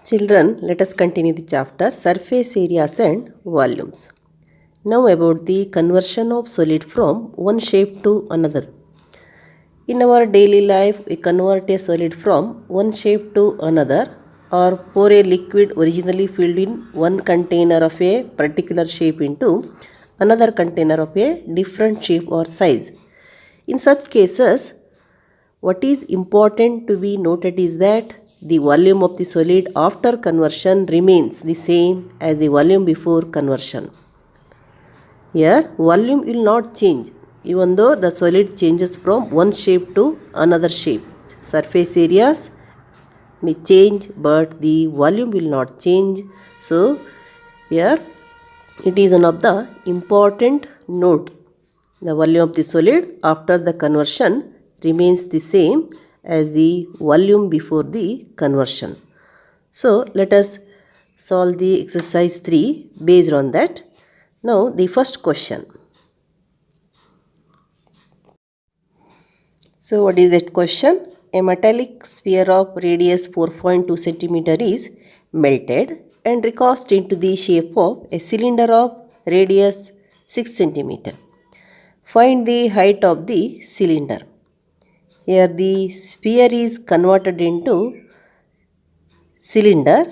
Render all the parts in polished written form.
Children, let us continue the chapter Surface Areas and Volumes. Now about the conversion of solid from one shape to another. In our daily life, we convert a solid from one shape to another or pour a liquid originally filled in one container of a particular shape into another container of a different shape or size. In such cases, what is important to be noted is that the volume of the solid after conversion remains the same as the volume before conversion. Here, volume will not change even though the solid changes from one shape to another shape. Surface areas may change but the volume will not change. So, here it is one of the important note. The volume of the solid after the conversion remains the same as the volume before the conversion. So, let us solve the exercise 3 based on that. Now, the first question. So, what is that question? A metallic sphere of radius 4.2 cm is melted and recast into the shape of a cylinder of radius 6 cm. Find the height of the cylinder. Here the sphere is converted into cylinder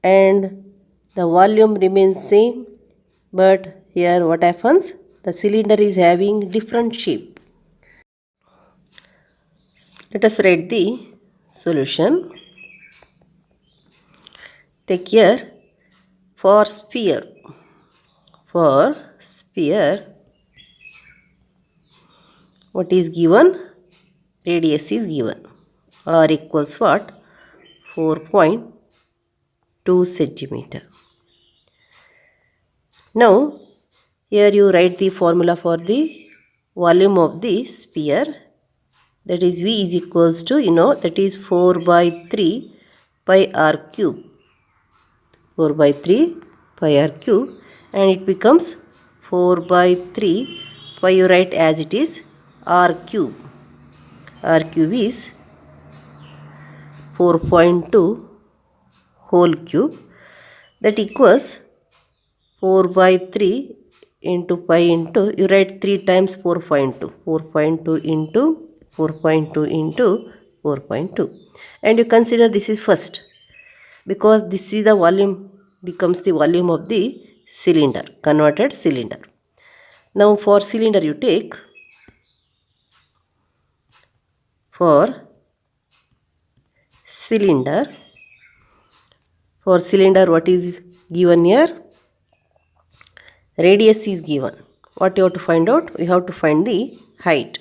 and the volume remains same, but here what happens? The cylinder is having different shape. Let us write the solution. Take here for sphere. For sphere, what is given? Radius is given. R equals what? 4.2 centimeter. Now, here you write the formula for the volume of the sphere. That is V is equals to, that is 4 by 3 pi r cube. 4 by 3 pi r cube, and it becomes 4 by 3 pi, you write as it is r cube. R cube is 4.2 whole cube, that equals 4 by 3 into pi into, you write 3 times 4.2. 4.2 into 4.2 into 4.2. And you consider this is first, because this is the volume, becomes the volume of the cylinder, converted cylinder. Now for cylinder you take, for cylinder what is given here? Radius is given. What you have to find out? We have to find the height.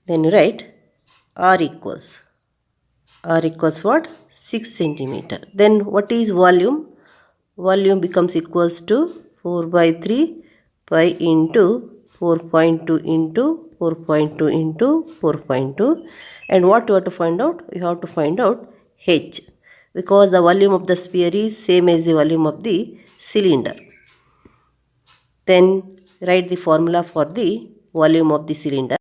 Then you write R equals what? 6 centimeter. Then what is volume? Volume becomes equals to 4 by 3 pi into 4.2 into 4.2 into 4.2. And what you have to find out? You have to find out H, because the volume of the sphere is same as the volume of the cylinder. Then write the formula for the volume of the cylinder.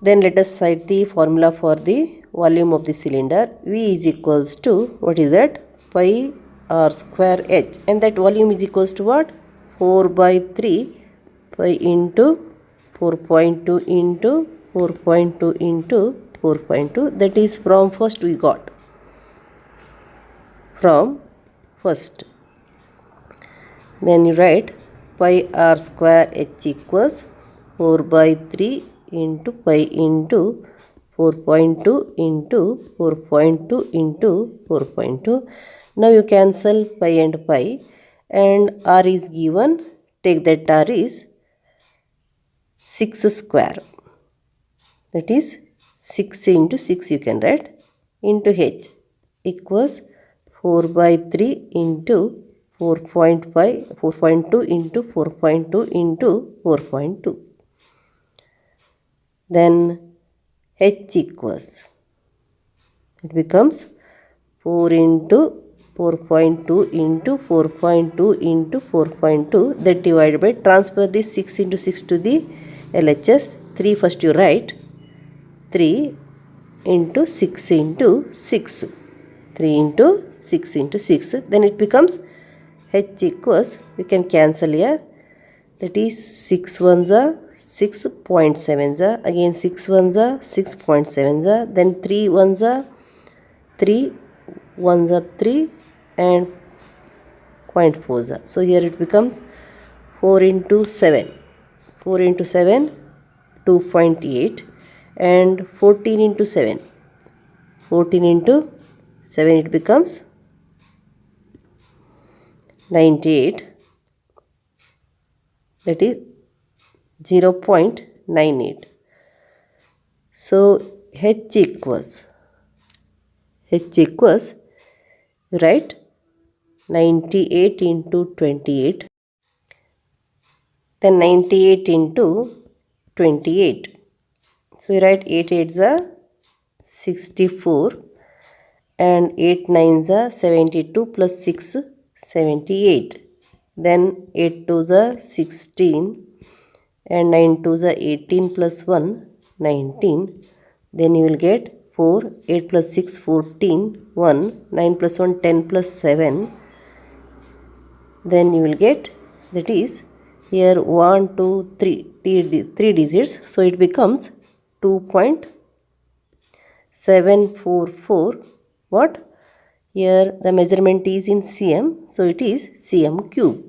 Then let us write the formula for the volume of the cylinder. V is equals to, what is that? Pi r square h. And that volume is equals to what? 4 by 3 pi into 4.2 into 4.2 into 4.2. That is from first we got. From first. Then you write pi r square h equals 4 by 3 into pi into 4.2 into 4.2 into 4.2. Now you cancel pi and pi, and r is given. Take that r is 6 square. That is 6 into 6 you can write, into h equals 4 by 3 into 4.2 into 4.2 into 4.2. Then h equals, it becomes 4 into 4.2 into 4.2 into 4.2, that divided by, transfer this 6 into 6 to the LHS. 3 first you write, 3 into 6 into 6. 3 into 6 into 6. Then it becomes H equals, we can cancel here. That is 6 ones are 6.7s are, again 6 ones are 6.7s are, then 3 ones are 3, ones are 3 and 0.4s are. So here it becomes 4 into 7. 4 into 7, 2.8 and 14 into 7. 14 into 7 it becomes 98, that is 0.98. So H equals, right, 98 into 28, then 98 into 28. So we write 8 8s are 64 and 8 9s are 72 plus 6 78. Then 8 2s are 16 and 9 2s are 18 plus 1 19. Then you will get 4, 8 plus 6 14, 1, 9 plus 1 10 plus 7. Then you will get, that is here 1 2 3 3 digits, so it becomes 2.744. What? Here the measurement is in cm, so it is cm cube.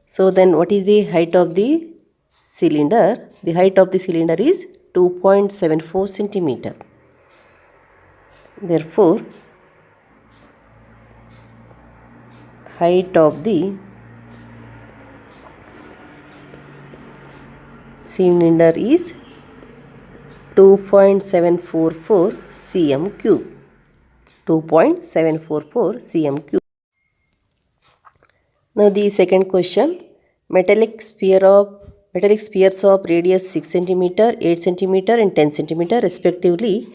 So then what is the height of the cylinder? The height of the cylinder is 2.74 centimeter. Therefore, height of the cylinder is 2.744 cm cube. 2.744 cm cube. Now the second question, metallic spheres of radius 6 cm, 8 cm and 10 cm respectively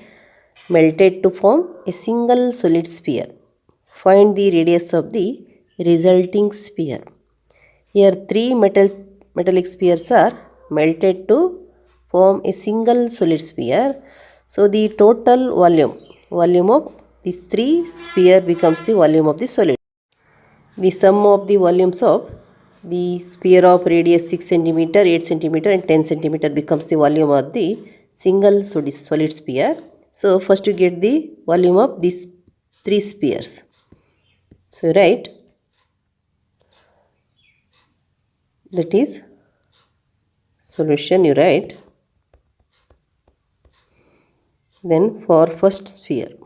melted to form a single solid sphere. Find the radius of the resulting sphere. Here three metallic spheres are melted to form a single solid sphere. So the total volume of these three sphere becomes the volume of the solid. The sum of the volumes of the sphere of radius 6 cm, 8 cm and 10 cm becomes the volume of the single solid sphere. So first you get the volume of these three spheres. So write, that is solution you write. Then for first sphere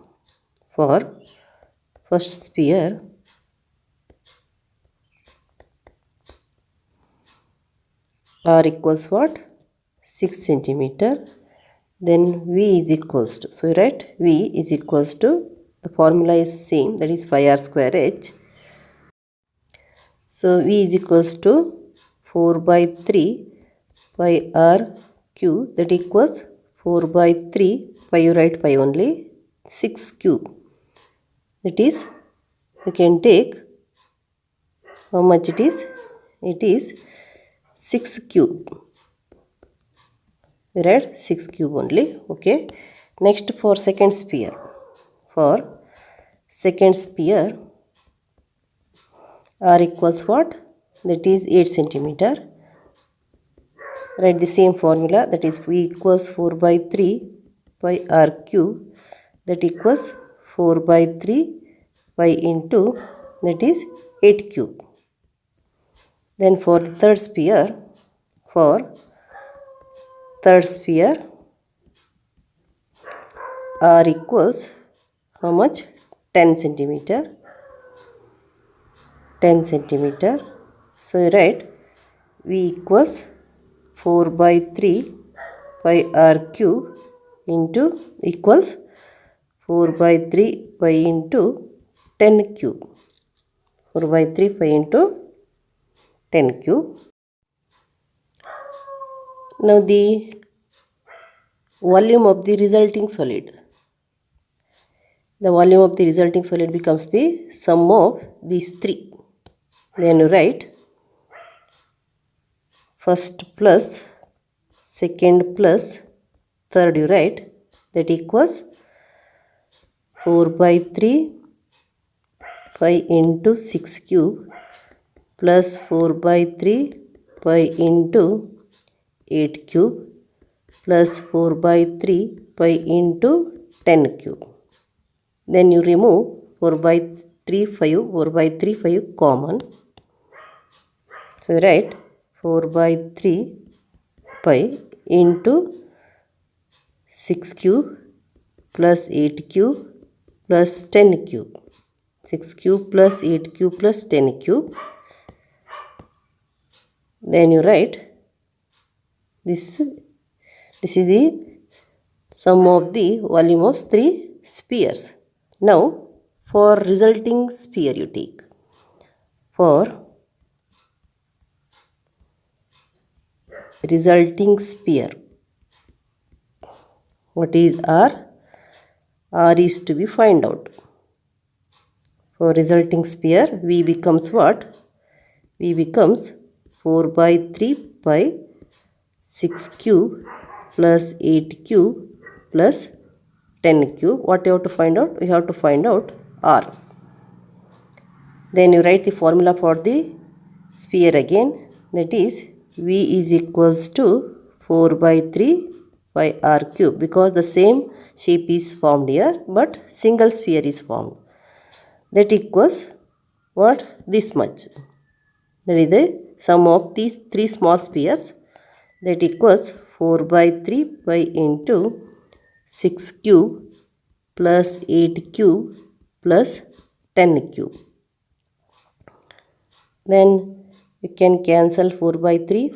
R equals what? 6 centimeter. Then V is equals to, so you write V is equals to, the formula is same, that is 5R square H. So V is equals to 4 by 3 by R cube, that equals 4 by 3, pi you write pi only, 6 cube. That is, you can take, how much it is? It is 6 cube. We write 6 cube only. Okay. Next for second sphere. For second sphere, R equals what? That is 8 centimeter. Write the same formula, that is V equals 4 by 3 by R cube, that equals 4 by 3 by into, that is 8 cube. Then for the third sphere, R equals how much? 10 centimeter. 10 centimeter. So you write V equals 4 by 3 by R cube into equals 4 by 3 by into 10 cube. 4 by 3 by into 10 cube. Now the volume of the resulting solid. The volume of the resulting solid becomes the sum of these three. Then you write first plus, second plus, third you write, that equals 4 by 3 pi into 6 cube plus 4 by 3 pi into 8 cube plus 4 by 3 pi into 10 cube. Then you remove 4 by 3 5 common. So write 4 by 3 pi into 6 cube plus 8 cube plus 10 cube. 6 cube plus 8 cube plus 10 cube. Then you write this is the sum of the volume of 3 spheres. Now for resulting sphere you take. For resulting sphere, what is R? R is to be find out. For resulting sphere, V becomes what? V becomes 4 by 3 pi 6 cube plus 8 cube plus 10 cube. What you have to find out? We have to find out R. Then you write the formula for the sphere again. That is V is equals to 4 by 3 pi R cube, because the same shape is formed here but single sphere is formed. That equals what? This much. That is the sum of these 3 small spheres. That equals 4 by 3 pi into 6 cube plus 8 cube plus 10 cube. Then you can cancel 4 by 3,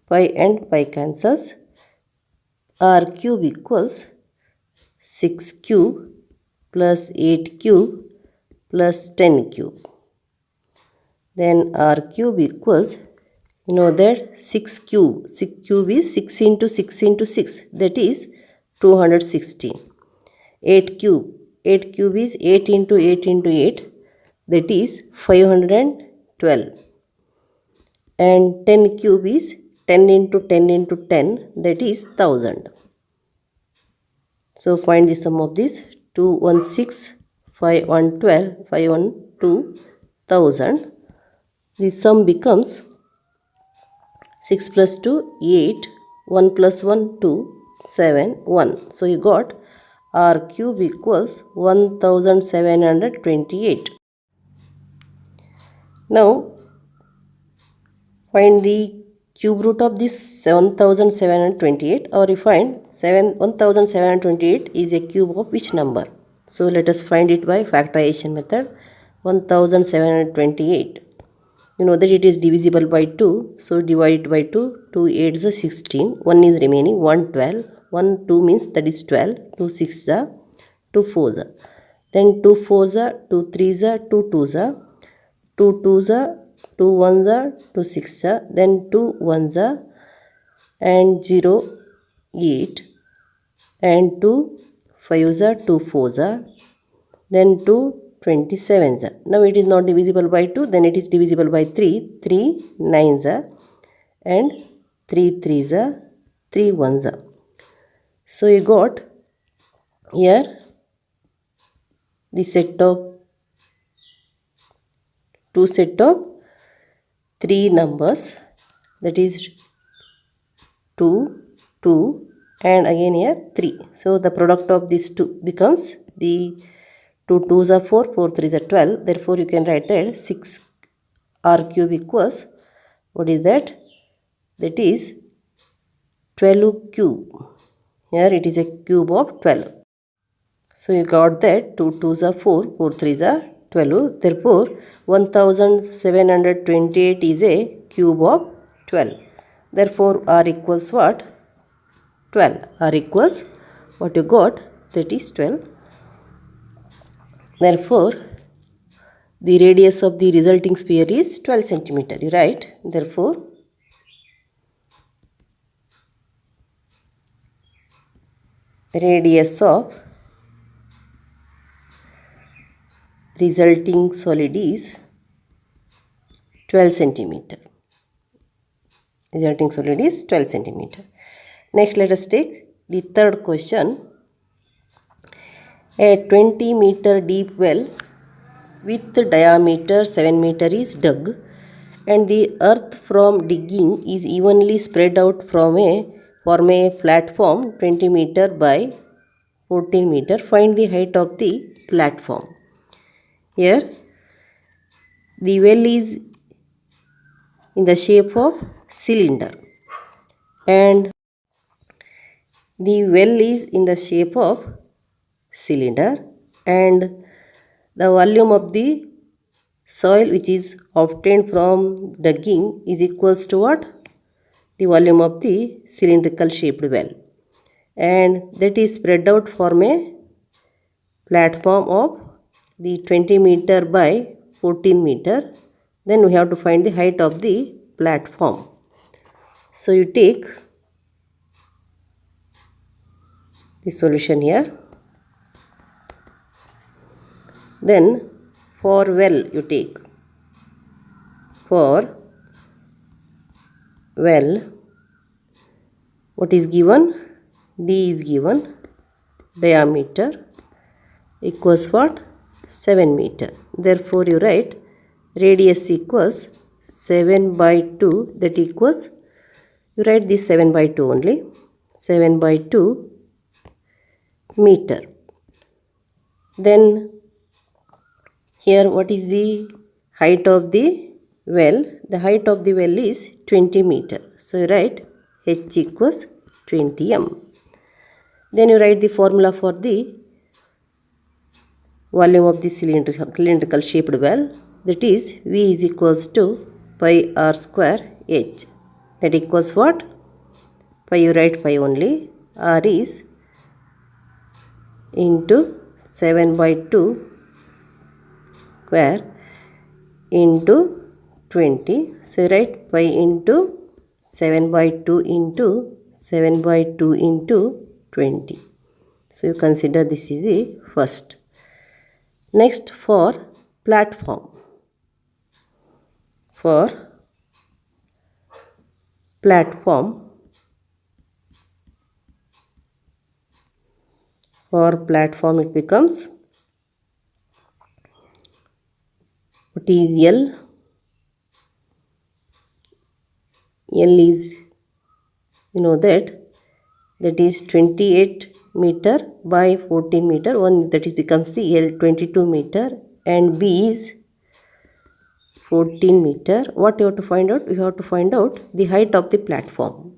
pi and pi cancels. R cube equals 6 cube plus 8 cube plus 10 cube. Then R cube equals, you know that 6 cube is 6 into 6 into 6, that is 216. 8 cube is 8 into 8 into 8, that is 512. And 10 cube is 10 into 10 into 10, that is 1000. So find the sum of this. 216, 512, 512, 1000. The sum becomes 6 plus 2, 8, 1 plus 1, 2, 7, 1. So you got R cube equals 1728. Now find the cube root of this 1728, or you find 1728 is a cube of which number. So let us find it by factorization method. 1728. You know that it is divisible by 2. So divide it by 2. 2 8 is 16. 1 is remaining. 1 12. 1 2 means that is 12. 2 6 is 2 4 is. Then 2 4 is 2 3 is 2 2 is 2 2 is 2 1 is 2 6 is. Then 2 1 is and 0 8. And 2 5 is 2 4 is. Then 2 27. Now it is not divisible by 2, then it is divisible by 3. 3 9s and 3 3s, 3 1s. So you got here the set of 2 set of 3 numbers, that is 2 2 and again here 3. So the product of these two becomes the 2 2s are 4, 4 3s are 12. Therefore, you can write that 6 R cube equals, what is that? That is 12 cube. Here it is a cube of 12. So you got that 2 2s are 4, 4 3s are 12. Therefore, 1728 is a cube of 12. Therefore, R equals what? 12. R equals what you got? That is 12. Therefore, the radius of the resulting sphere is 12 centimeter. You write, therefore, radius of resulting solid is 12 centimeter. Resulting solid is 12 centimeter. Next, let us take the third question. A 20-meter deep well with diameter 7 meter is dug, and the earth from digging is evenly spread out form a platform 20 meter by 14 meter. Find the height of the platform. Here the well is in the shape of cylinder, and the well is in the shape of cylinder, and the volume of the soil which is obtained from digging is equals to what? The volume of the cylindrical shaped well, and that is spread out form a platform of the 20 meter by 14 meter. Then we have to find the height of the platform. So you take the solution here. Then for well you take. For well, what is given? D is given. Diameter equals what? 7 meter. Therefore you write radius equals 7 by 2, that equals, you write this 7 by 2 only, 7 by 2 meter. Then here what is the height of the well? The height of the well is 20 meter. So you write H equals 20 m. Then you write the formula for the volume of the cylindrical shaped well, that is V is equals to pi r square H. That equals what? Pi, you write pi only. R is into 7 by 2 square into 20. So you write pi into 7 by 2 into 7 by 2 into 20. So you consider this is the first. Next, for platform. For platform, it becomes, what is L? L is, you know that is 28 meter by 14 meter, one that is becomes the L 22 meter, and B is 14 meter. What you have to find out? You have to find out the height of the platform.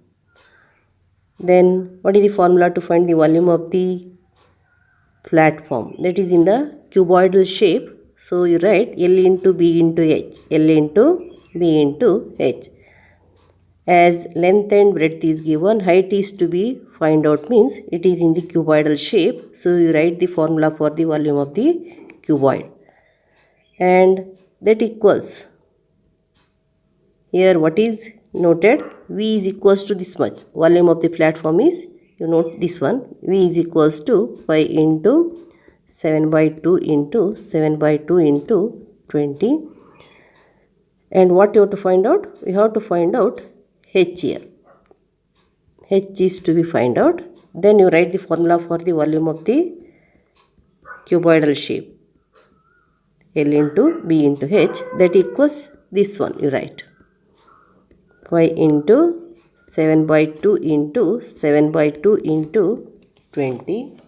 Then what is the formula to find the volume of the platform? That is in the cuboidal shape. So you write L into B into H, L into B into H. As length and breadth is given, height is to be find out, means it is in the cuboidal shape. So you write the formula for the volume of the cuboid, and that equals, here what is noted? V is equals to this much. Volume of the platform is, you note this one, V is equals to pi into 7 by 2 into 7 by 2 into 20. And what you have to find out? We have to find out H here. H is to be find out. Then you write the formula for the volume of the cuboidal shape, L into B into H, that equals this one. You write pi into 7 by 2 into 7 by 2 into 20.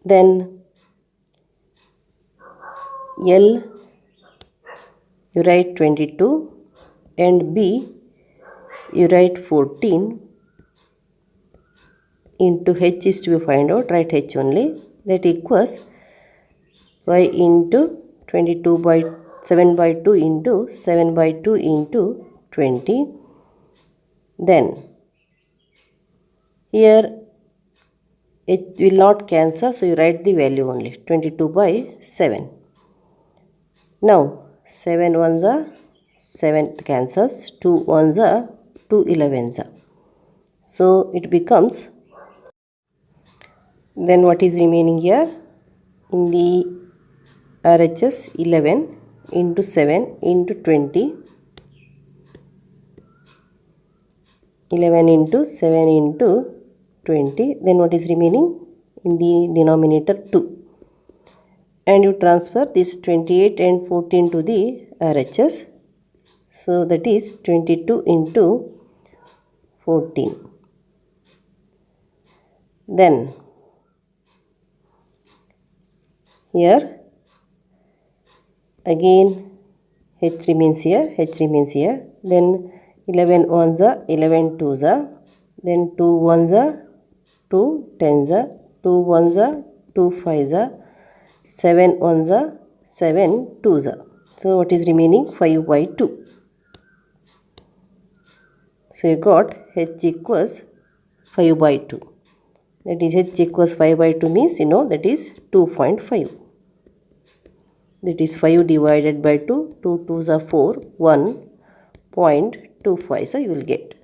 Then L, you write 22, and B you write 14 into H is to be find out, write H only, that equals pi into 22 by 7 by 2 into 7 by 2 into 20. Then here it will not cancel, so you write the value only, 22 by 7. Now 7 ones are 7 cancels, 2 ones are 2 11s are. So it becomes, then what is remaining here? In the RHS, 11 into 7 into 20 11 into 7 into 20. Then what is remaining? In the denominator 2. And you transfer this 28 and 14 to the RHS. So that is 22 into 14. Then here again H remains here, H remains here. Then 11 ones are 11 twos are. Then 2 ones are 2 tens are. 2 ones are 2 fives are. 7 ones are 7 twos are. So what is remaining? 5 by 2. So you got H equals 5 by 2. That is H equals 5 by 2 means you know that is 2.5. That is 5 divided by 2. 2 twos are 4. 1.25. So you will get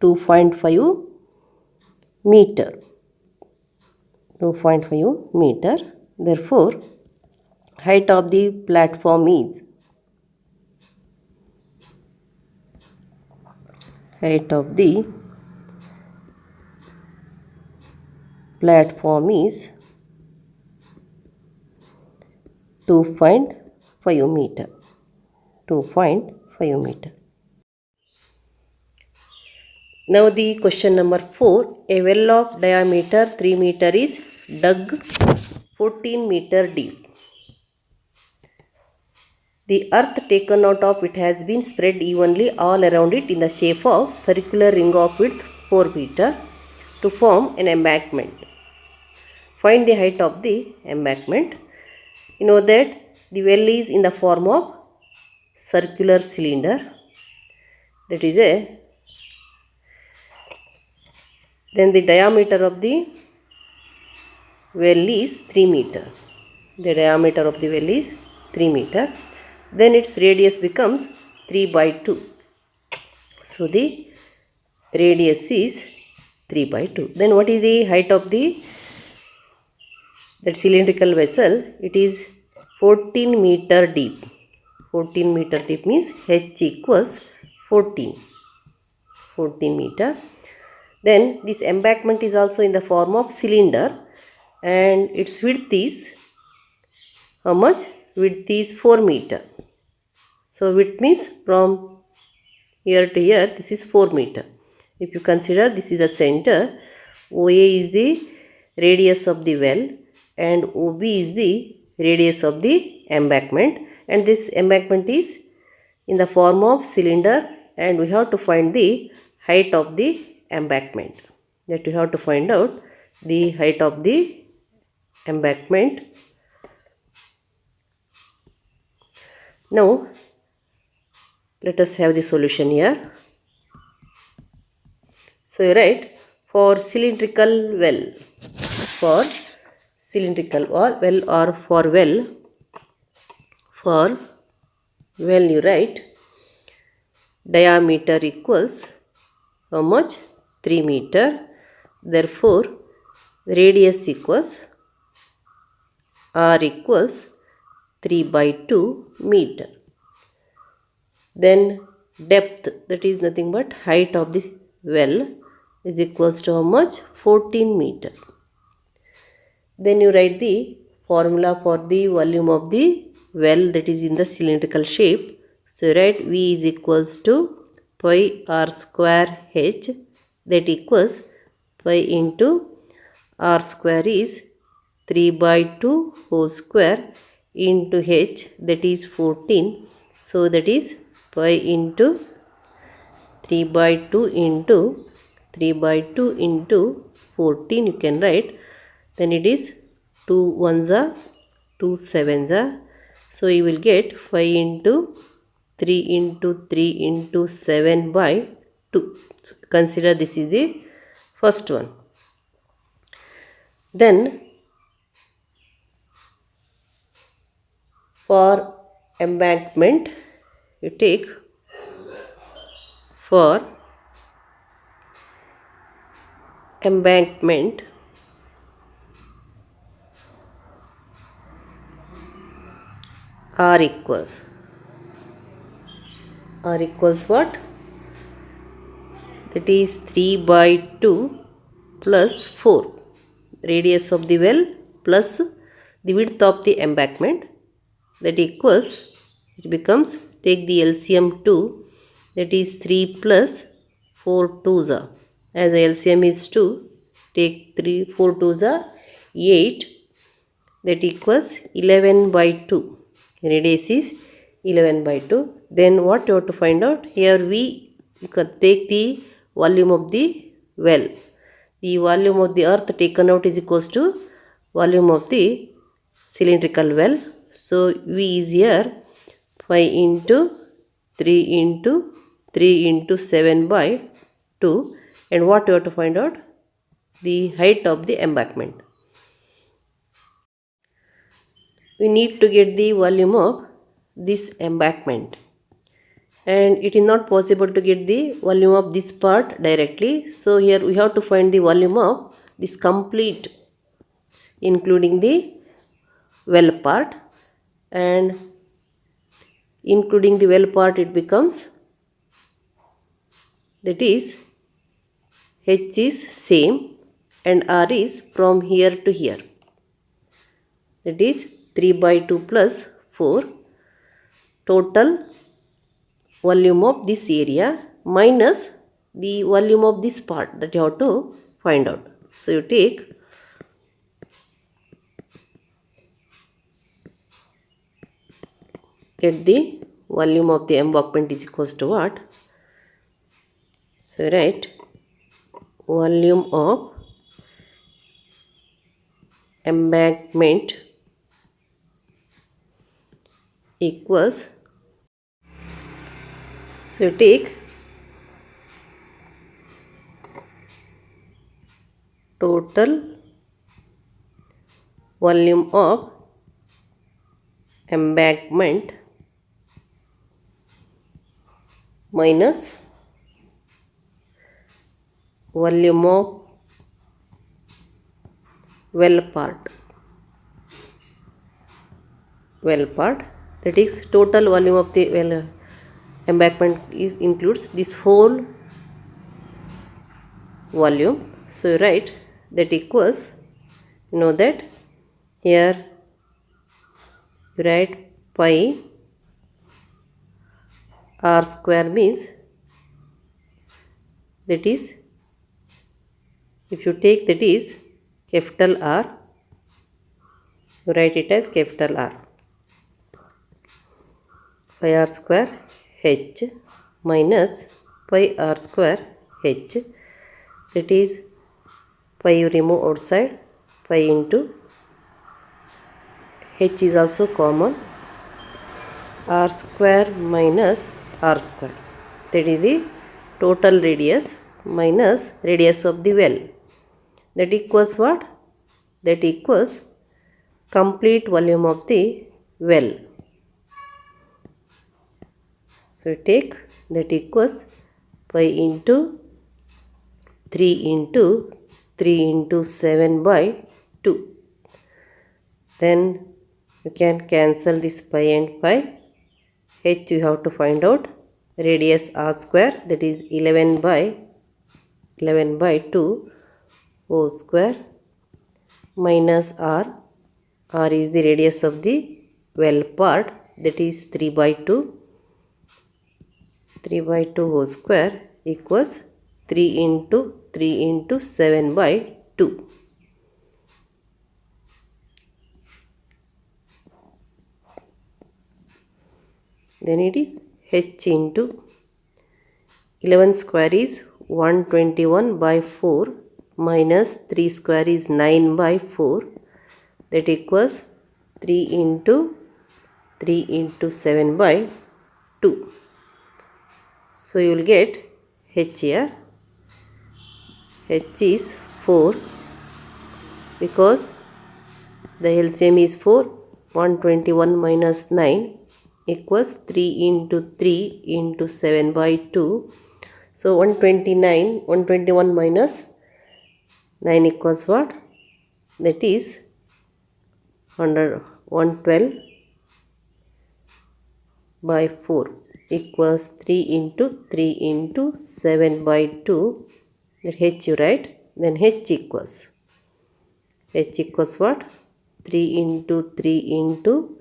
2.5 meter. 2.5 meter. Therefore, height of the platform is platform is 2.5 meter. 2.5 meter. Now the question number 4. A well of diameter 3 meter is dug 14 meter deep. The earth taken out of it has been spread evenly all around it in the shape of circular ring of width 4 meter to form an embankment. Find the height of the embankment. You know that the well is in the form of circular cylinder. That is then the diameter of the well is 3 meter. The diameter of the well is 3 meter. Then its radius becomes 3 by 2. So the radius is 3 by 2. Then what is the height of that cylindrical vessel? It is 14 meter deep. 14 meter deep means H equals 14 meter. Then this embankment is also in the form of cylinder and its width is how much? Width is 4 meter. So width means from here to here this is 4 meter. If you consider this is the center, OA is the radius of the well and OB is the radius of the embankment, and this embankment is in the form of cylinder and we have to find the height of the embankment. That we have to find out the height of the embankment. Now let us have the solution here. So you write for cylindrical well, for well you write diameter equals how much? 3 meter. Therefore radius equals R equals 3 by 2 meter. Then depth, that is nothing but height of the well, is equals to how much? 14 meter. Then you write the formula for the volume of the well that is in the cylindrical shape. So you write V is equals to pi R square H, that equals pi into R square is 3 by 2 whole square into H, that is 14. So that is pi into 3 by 2 into 14 you can write. Then it is 2 ones are 2 sevens are. So you will get 5 into 3 into 3 into 7 by 2. So consider this is the first one. Then for embankment you take for embankment R equals what? that is 3 by 2 plus 4, radius of the well plus the width of the embankment, that equals, it becomes, take the LCM 2, that is 3 plus 4 2s are, as the LCM is 2, take 3 4 2s are 8, that equals 11 by 2, radius is 11 by 2. Then what you have to find out, here you can take the volume of the well. The volume of the earth taken out is equals to volume of the cylindrical well. So V is here 5 into 3 into 3 into 7 by 2. And what you have to find out, the height of the embankment. We need to get the volume of this embankment, and it is not possible to get the volume of this part directly. So here we have to find the volume of this complete, including the well part, and including the well part it becomes, that is H is same and R is from here to here, that is 3 by 2 plus 4, total volume of this area minus the volume of this part, that you have to find out. So you take get the volume of the embankment is equals to what? So write volume of embankment equals, so take total volume of embankment minus volume of well part, that is total volume of the well embankment is includes this whole volume. So write that equals, you know that here you write pi r square means, that is, if you take that is capital R, you write it as capital R, pi r square h minus pi r square h, that is pi you remove outside, pi into h is also common, r square minus r square, that is the total radius minus radius of the well, that equals what? That equals complete volume of the well. So take that equals pi into 3 into 3 into 7 by 2. Then you can cancel this pi and pi. H you have to find out, radius r square, that is 11 by 2 whole square minus r, r is the radius of the well part, that is 3 by 2 whole square equals 3 into 7 by 2. Then it is h into 11 square is 121 by 4 minus 3 square is 9 by 4, that equals 3 into 7 by 2. So you will get h here, h is 4 because the LCM is 4, 121 minus 9 equals 3 into 7 by 2. So 121 minus 9 equals what? That is 112 by 4. equals 3 into 3 into 7 by 2. That h you write. Then h equals what? 3 into 3 into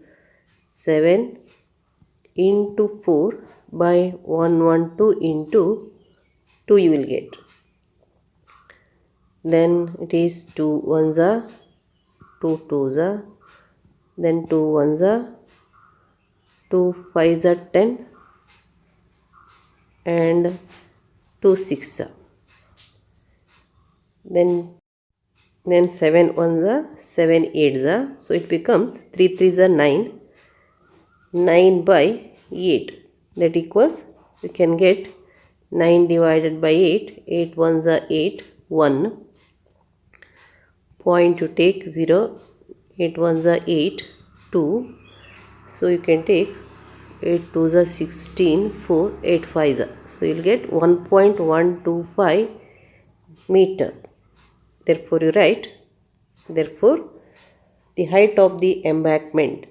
7 into 4 by 112 into 2 you will get. Then it is 2 ones are 2 twos are, then 2 ones are 2 fives are 10 and 2 6 are. Then 7 ones are 7 eights are, so it becomes 3 threes are 9, 9 by 8, that equals, you can get 9 divided by 8, 8 ones are 8, 1, point you take 0, 8 ones are 8, 2, so you can take 8 twos are 16, 4, 8 fives are, so you will get 1.125 meter. Therefore you write, therefore the height of the embankment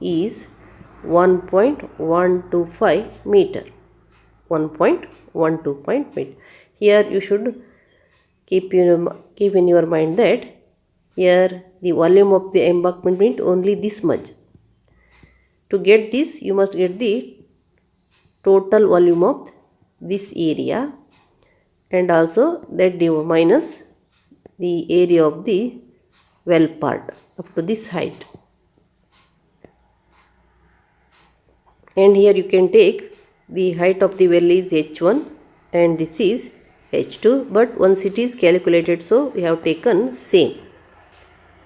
is 1.125 meter. 1.125 meter. Here you should keep in your mind that here the volume of the embankment means only this much. To get this, you must get the total volume of this area and also that minus the area of the well part up to this height. And here you can take the height of the well is h1 and this is h2, but once it is calculated, so we have taken same.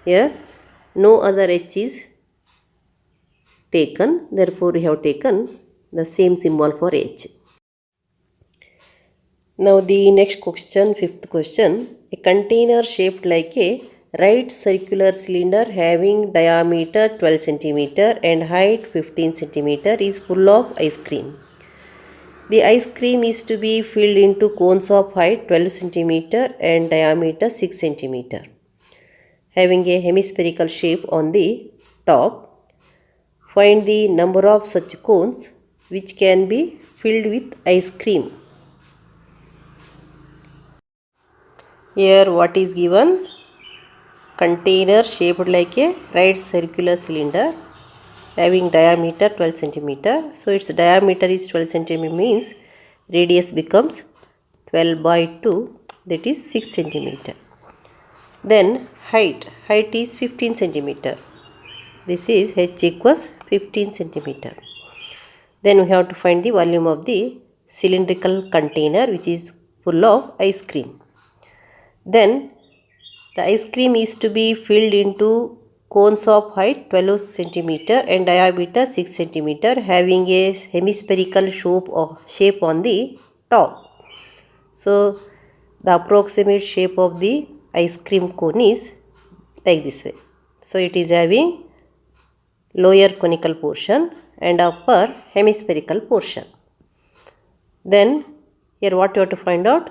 Here no other h is taken, therefore we have taken the same symbol for h. Now the next question, fifth question. A container shaped like a right circular cylinder having diameter 12 cm and height 15 cm is full of ice cream. The ice cream is to be filled into cones of height 12 cm and diameter 6 cm, having a hemispherical shape on the top. Find the number of such cones which can be filled with ice cream. Here what is given? Container shaped like a right circular cylinder having diameter 12 cm. So its diameter is 12 cm means radius becomes 12 by 2, that is 6 cm. Then height is 15 cm. This is h equals 15 cm. Then we have to find the volume of the cylindrical container which is full of ice cream. Then the ice cream is to be filled into cones of height 12 cm and diameter 6 cm having a hemispherical shape on the top. So the approximate shape of the ice cream cone is like this way. So it is having lower conical portion and upper hemispherical portion. Then here what you have to find out?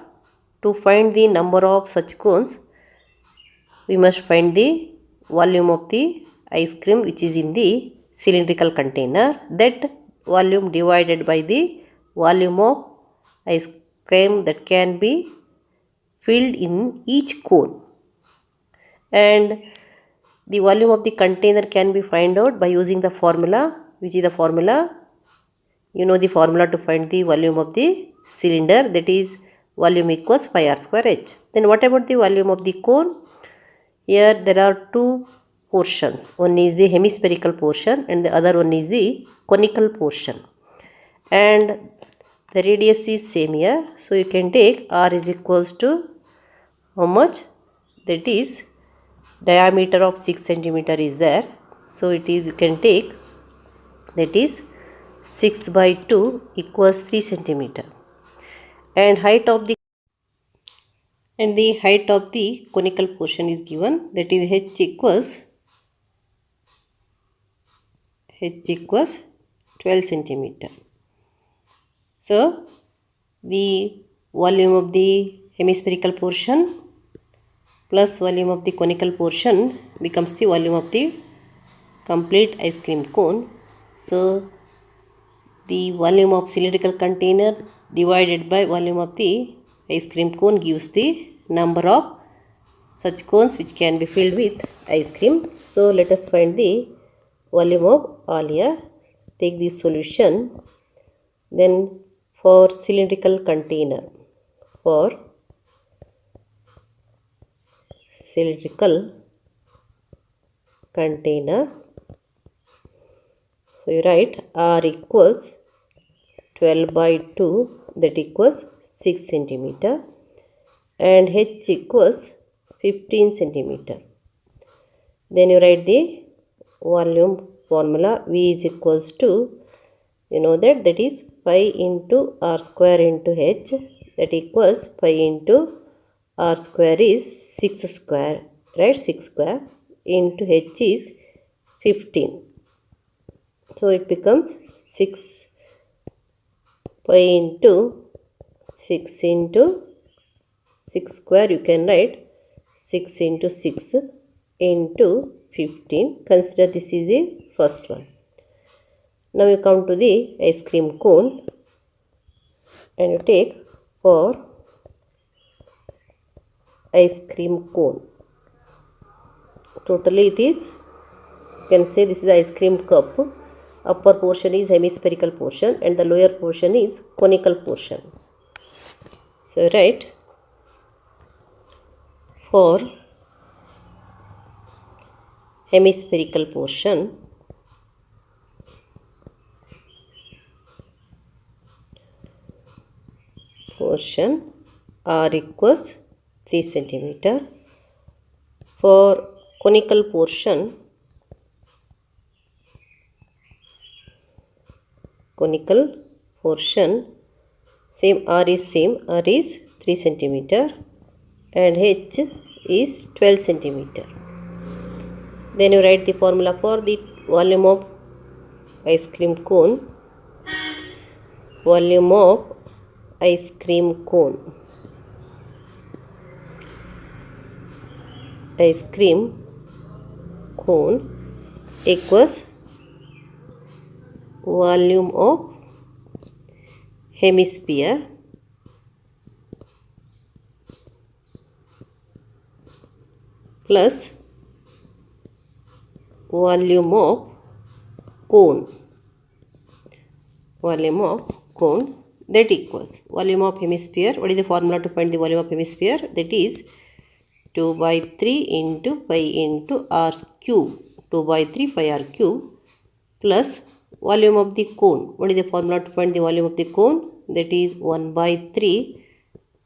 To find the number of such cones, we must find the volume of the ice cream which is in the cylindrical container. That volume divided by the volume of ice cream that can be filled in each cone. And the volume of the container can be found out by using the formula. Which is the formula? You know the formula to find the volume of the cylinder, that is volume equals pi r square h. Then what about the volume of the cone? Here there are two portions. One is the hemispherical portion and the other one is the conical portion. And the radius is same here. So you can take r is equals to how much? That is diameter of 6 cm is there. So it is, you can take, that is 6 by 2 equals 3 cm. And the height of the conical portion is given, that is h equals 12 cm. So the volume of the hemispherical portion plus volume of the conical portion becomes the volume of the complete ice cream cone. So the volume of cylindrical container divided by volume of the ice cream cone gives the number of such cones which can be filled with ice cream. So let us find the volume of all here. Take this solution. Then for cylindrical container, so you write R equals 12 by 2, that equals 6 centimeter, and H equals 15 centimeter. Then you write the volume formula. V is equals to, you know that is 5 into R square into H, that equals 5 into R square is 6 square, right, 6 square into H is 15. So it becomes 6 pi into 6 into 6 square, you can write 6 into 6 into 15. Consider this is the first one. Now you come to the ice cream cone and you take for ice cream cone. Totally it is, you can say this is ice cream cup. Upper portion is hemispherical portion and the lower portion is conical portion. So write for hemispherical portion R equals 3 centimeter. For conical portion same, R is 3 centimeter and H is 12 centimeter. Then you write the formula for the volume of ice cream cone. Volume of ice cream cone equals volume of hemisphere plus volume of cone, that equals volume of hemisphere. What is the formula to find the volume of hemisphere? That is 2 by 3 into pi into r cube, 2 by 3 pi r cube plus volume of the cone. What is the formula to find the volume of the cone? That is 1 by 3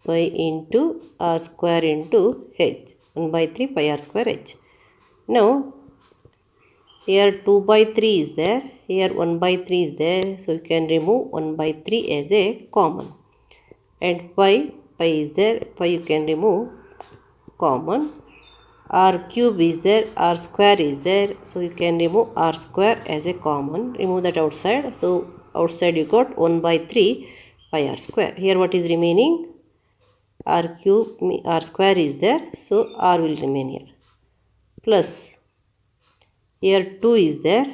pi into r square into h, 1 by 3 pi r square h. Now here 2 by 3 is there, here 1 by 3 is there, so you can remove 1 by 3 as a common, and pi is there, pi you can remove common. R cube is there, R square is there, so you can remove R square as a common. Remove that outside, so outside you got 1 by 3 pi R square. Here what is remaining? R cube, R square is there, so R will remain here. Plus here 2 is there,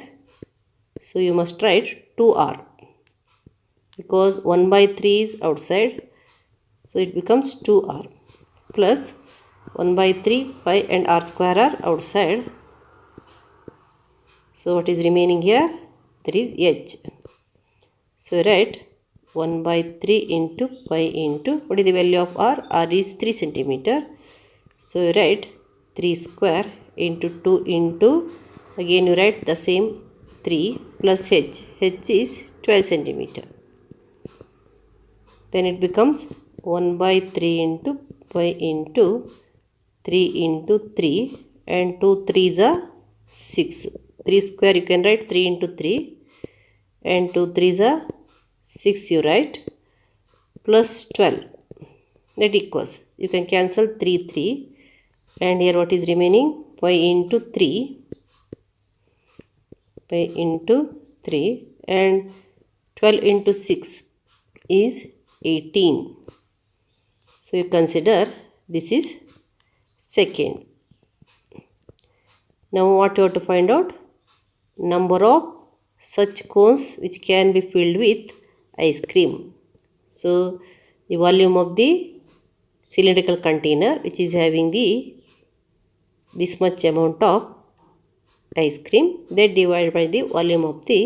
so you must write 2R, because 1 by 3 is outside, so it becomes 2R plus 1 by 3 pi and r square are outside. So what is remaining here? There is h. So write 1 by 3 into pi into, what is the value of r? R is 3 centimeter. So you write 3 square into 2 into, again you write the same 3 plus h. H is 12 centimeter. Then it becomes 1 by 3 into pi into 3 into 3, and 2 3s are 6. 3 square you can write 3 into 3, and 2 3s are 6 you write, plus 12, that equals, you can cancel 3 3, and here what is remaining? Pi into 3, and 12 into 6 is 18. So you consider this is second. Now what you have to find out? Number of such cones which can be filled with ice cream. So the volume of the cylindrical container which is having this much amount of ice cream, that divided by the volume of the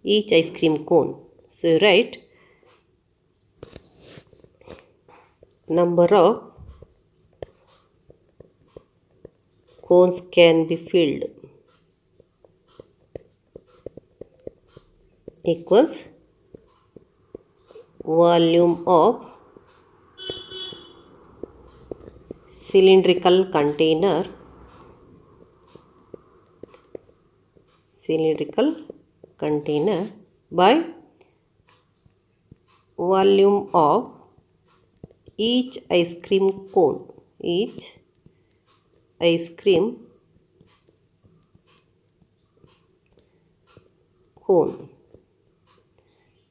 each ice cream cone. So you write number of cones can be filled equals volume of cylindrical container by volume of each ice cream cone,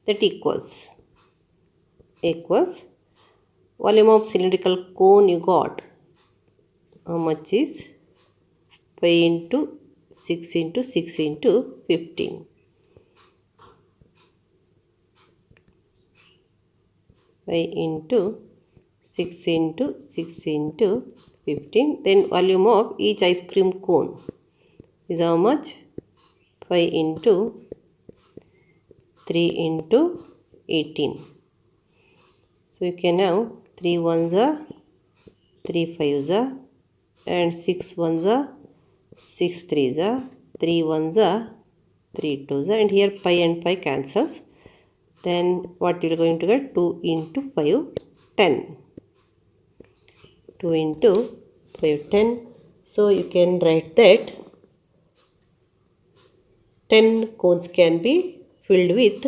that equals volume of cylindrical cone you got. How much is 5 into 6 into 6 into 15. 5 into 6 into 6 into 15. Then volume of each ice cream cone is how much? 5 into 3 into 18. So you can have 3 ones are 3 5s are and 6 ones are 6 3s are 3 ones are 3 2s are, and here pi and pi cancels. Then what you are going to get? 2 into 5 10. 2 into 5 10. So you can write that 10 cones can be filled with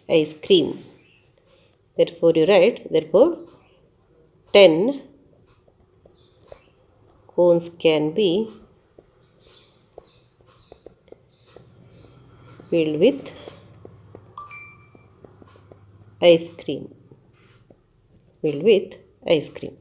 ice cream. Therefore you write 10 cones can be filled with ice cream.